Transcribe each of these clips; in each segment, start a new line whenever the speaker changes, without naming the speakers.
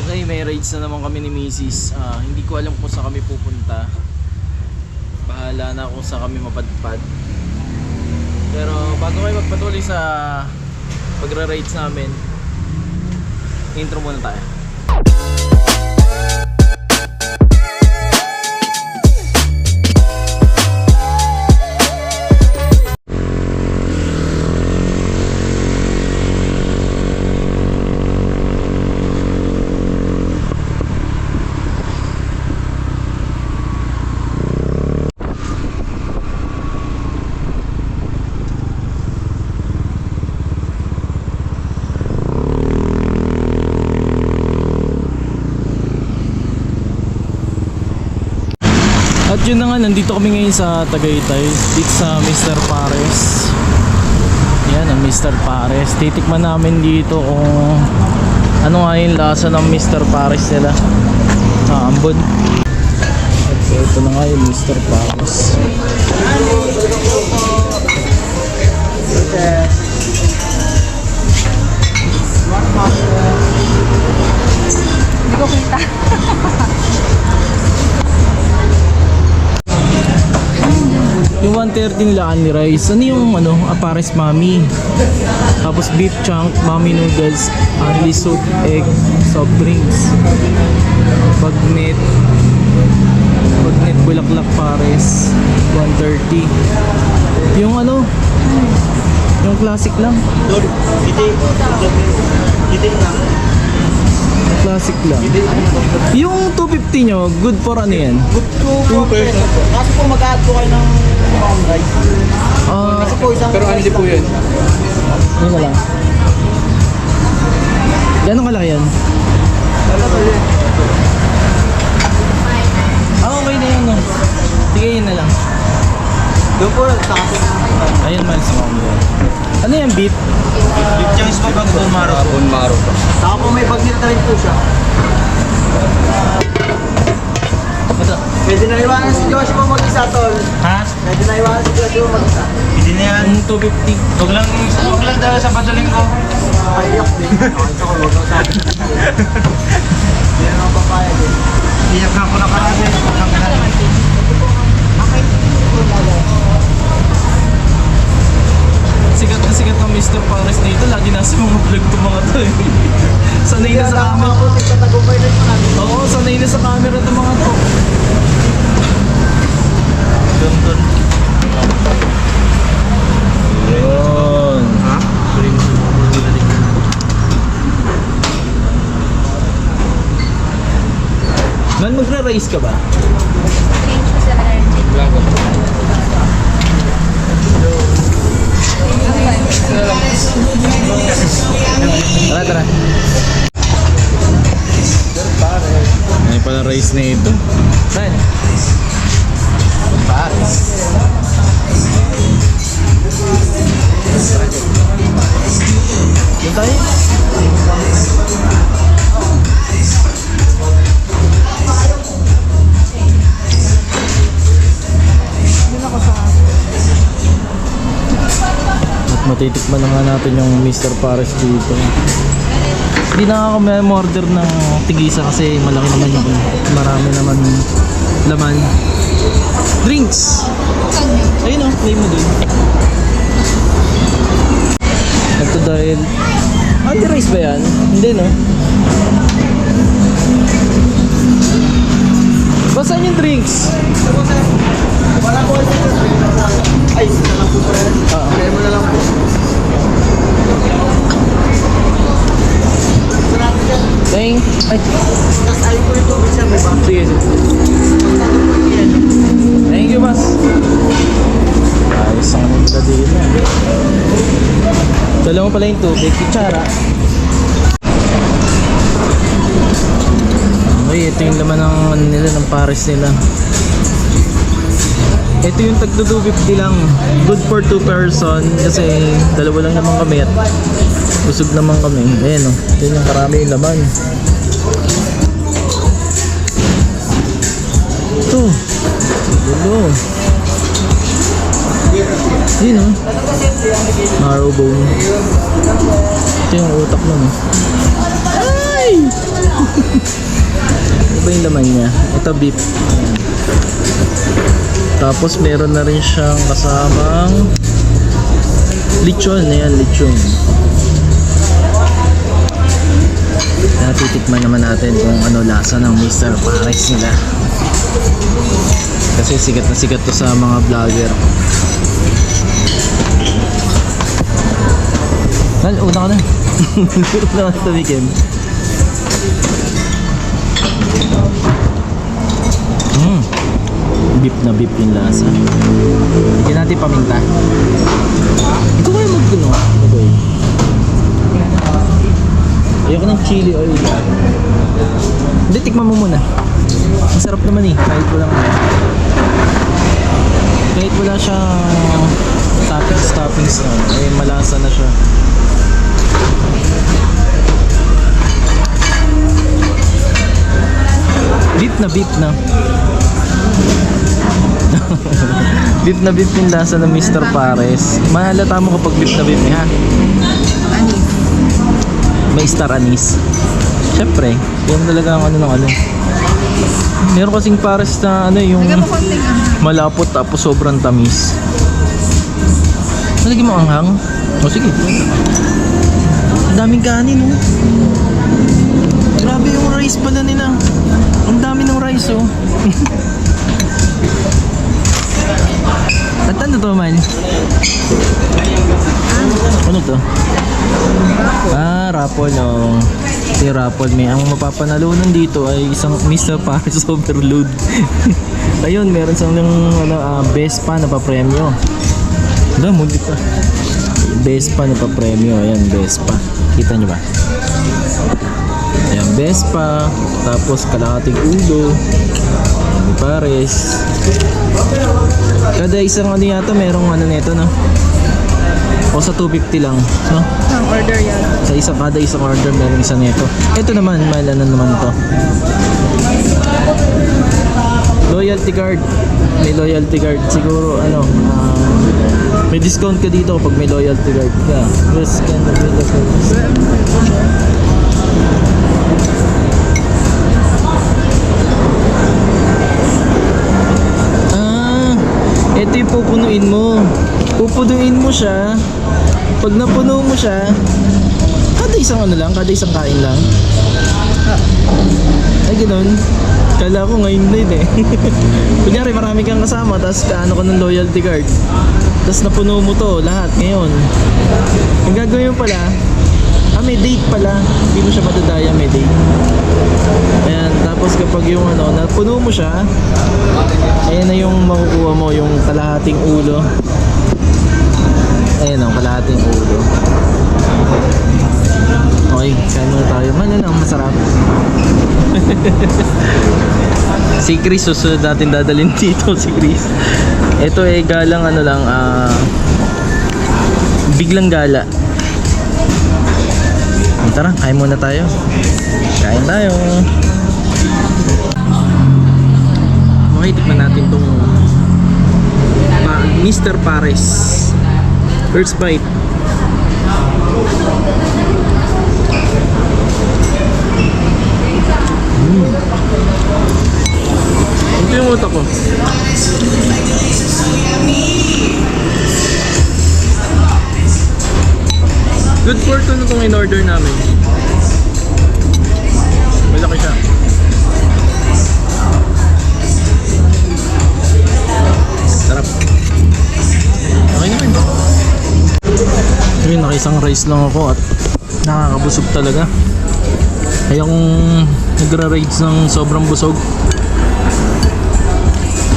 Okay, may rides na naman kami ni Mrs. Hindi ko alam kung saan kami pupunta. Bahala na kung saan kami mapadpad. Pero bago kayo magpatuloy sa pagra-rides namin, intro muna tayo. At yun na nga, nandito kami ngayon sa Tagaytay, dito sa Mr. Pares. Yan ang Mr. Pares. Titikman namin dito kung ano nga yung lasa ng Mr. Pares nila. Ambon. At ito na nga yung Mr. Pares.
Hindi ko kita.
Yung 130 nila only rice. Ano yung Pares Mami. Tapos beef chunk, Mami noodles, only soup, egg, soft drinks. Bagnet Bulaklak Pares 130. Yung yung classic lang. Classic lang. Yung 250 nyo, good for ano yan?
Good to 2 person. Kaso po mag-add po kayo ng rice. Kasi po isang
pero hindi po yun.
Yun na lang. Gano'ng kalaki yan? Okay na yun. Sige, yun na lang.
Doon po, saka
Ayun, mahal sa mga. Ano yan, beef?
yung chance po pag Bon Maro.
Bon Maro pa.
Saka po may bagnet na rin po siya. Pwede na iwanan si Joshua po mag-isa, tol.
Ha?
Pwede na iwanan si Joshua mag-isa.
Hindi na yan.
Yung 250.
Huwag lang dahil sa padaling ko.
Nakayak din. Nakakita ko, huwag lang sabi. Hindi na naman papayag eh.
Iyak na ako na karami.
Sikat ng Mr. Pares dito. Lagi nasa mga vlog ko mga to eh. Sanay na sa camera.
Nakaputik sa tagumpay rin po natin.
Oo, sanay na sa camera ng mga to. Dun. Yun.
Ha?
Man, magra-race ka ba?
Change ko sa energy.
Tara. Ano pala race na ito? Saan? Pares. Doon tayo? At matitikman na nga natin yung Mr. Pares dito. Hindi na ako may order ng tigisa kasi malaki naman yung marami naman laman. Drinks! Ayun play mo dun. Ito dahil only rice ba yan? Hindi no? Basan yung drinks?
Wala po ito. Ay, isa na lang po pa rin. Kaya mo na lang po.
Ay.
Tapos ayaw ko rin po bisa may ba?
Sige. Thank you, boss. Ayos ang nila dito. Dalawa pala yung tubig, kutsara. Okay, ito yung laman ng nila, ng Pares nila. Ito yung tagto 250 lang. Good for 2 person kasi dalawa lang naman kami at busog naman kami. Ayan o, ito yung karami yung laman. Ito. Gulo. Yun o. Marrow bone. Ito yung utak nun. Ay! yung laman niya. Ito beef. Ayan. Tapos meron na rin siyang kasamang lechon. Ayan, lechon. Titikman naman natin kung ano lasa ng Mr. Pares nila. Kasi sikat na sikat to sa mga vlogger. Una ka na. Una ka na tumikim. Beef na beef yung lasa. Hindi natin paminta. Ito kayo magkuno. Okay. Ayoko ng chili oil. Hindi, tikman mo muna. Masarap naman eh. Kahit wala siyang toppings na. Eh, malasa na siya. Beef na beef na. Beef na beef yung lasa ng Mr. Pares. Mahalata mo kapag beef na beef eh, ha? May star anise. Siyempre, yan talaga ang ano ng ano. Meron kasing Pares na ano yung malapot tapos sobrang tamis. Nalagyan mo anghang? O sige. Ang daming kanin, oh. Grabe yung rice pala nila. Ang dami ng rice, oh. At ano to, man? Ano to? Raffle, oh. Ito yung raffle. Ang mapapanalunan dito ay isang Mr. Pares Overload. Ayun, meron sa Vespa na pa-premyo. Wala, muli pa. Vespa na pa-premyo. Ayan, Vespa. Kita nyo ba? Ayan, Vespa. Tapos kalahating ulo. Ayan, Pares. Kada isang ano yata, merong ano nito, no? O sa 250 lang, no?
Ang order yan.
Kada isang order meron isa nito. Ito naman, malanan naman to. Loyalty card. May loyalty card. Siguro may discount ka dito kapag may loyalty card ka. Yes, can the ito yung pupunuin mo. Pupunuin mo siya. Pag napuno mo siya, kada isang ano lang, kada isang kain lang. Ay, ganoon. Kala ko ngayon na yun eh. Kunyari marami kang kasama, tapos kaano ka ng loyalty card. Tapos napuno mo to lahat ngayon. Ang gagawin mo pala, may date pala. Hindi mo siya matadaya, may date. Ayan, tapos kapag yung napuno mo siya, ayan na yung makukuha mo, yung kalahating ulo. Ayan ang kalahating ulo. Okay, kain muna tayo. Masarap. Si Chris, susunod natin dadalhin dito si Chris. Ito eh galang biglang gala. Tara, kain muna tayo. Kain tayo. Okay, tikman natin tong Mr. Pares. First bite. Ito yung utak ko. Good fortune itong in-order namin. Malaki siya. Sarap. Okay naman. Ayun, naka-isang rice lang ako at nakakabusog talaga. Kaya kung nagra-rage ng sobrang busog,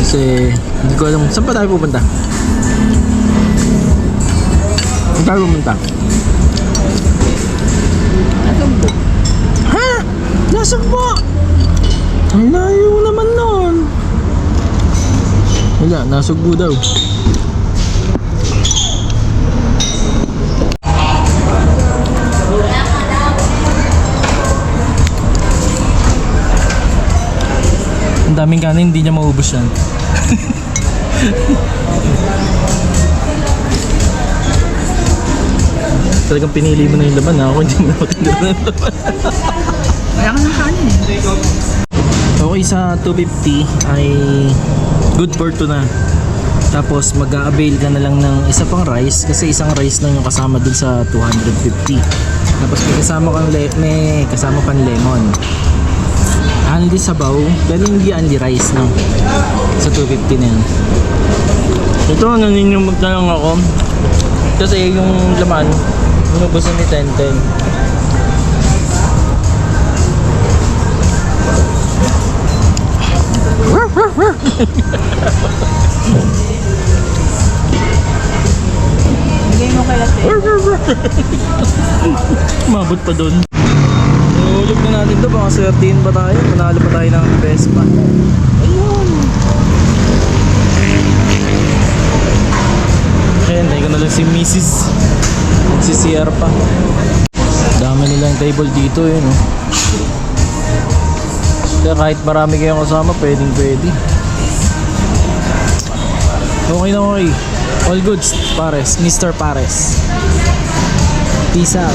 kasi hindi ko alam saan pa tayo pupunta. Saan tayo pupunta?
Nasugbo.
Ha? Nasugbo? Ang layo naman nun. Wala, nasugbo daw. Ang daming kanin, hindi niya maubos yan. Talagang pinili mo na yung laman, ako hindi mo na matindera ng laman.
Kaya ka ng kanin.
Okay okay sa 250 ay good for 2 na. Tapos mag-a-avail ka na lang ng isa pang rice kasi isang rice lang yung kasama dun sa 250. Tapos may kasama pang lemon. Only sabaw, pero hindi only rice no. Sa 250 na yan. Ito naninimog na lang ako. Kasi yung laman, inubos na ni Tenten.
Bigay mo kay Ate.
Mabot pa doon. Ulog na natin to, baka swertihin pa tayo. Manalo pa tayo ng Vespa. Ayun. Ayan, tayo ko na lang si Mrs. Nagsi-CR pa. Dami nilang table dito eh, no? Kaya kahit marami kayong kasama, pwedeng pwede. Okay na okay. All goods, Pares. Mr. Pares. Peace out.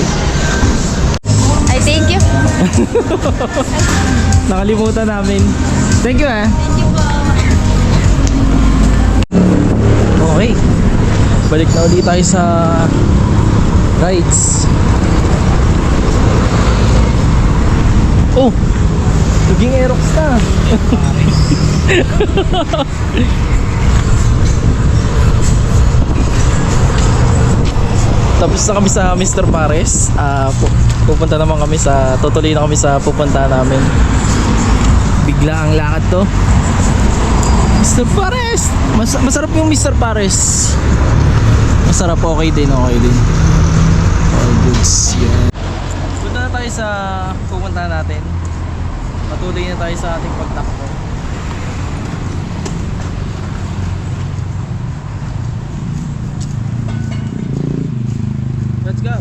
Ay, thank you.
Nakalimutan namin. Thank you ah.
Thank you po.
Okay. Balik na ulit tayo sa rides. Oh! Naging Aerox na. Tapos na kami sa Mr. Pares. Pupunta naman kami sa, tutuloy na kami sa pupunta namin. Bigla ang lakad to. Mr. Pares! Masarap yung Mr. Pares. Masarap, okay din, okay din. All goods, yeah. Punta na tayo sa pupunta natin. Patuloy na tayo sa ating pagtakbo. Let's go!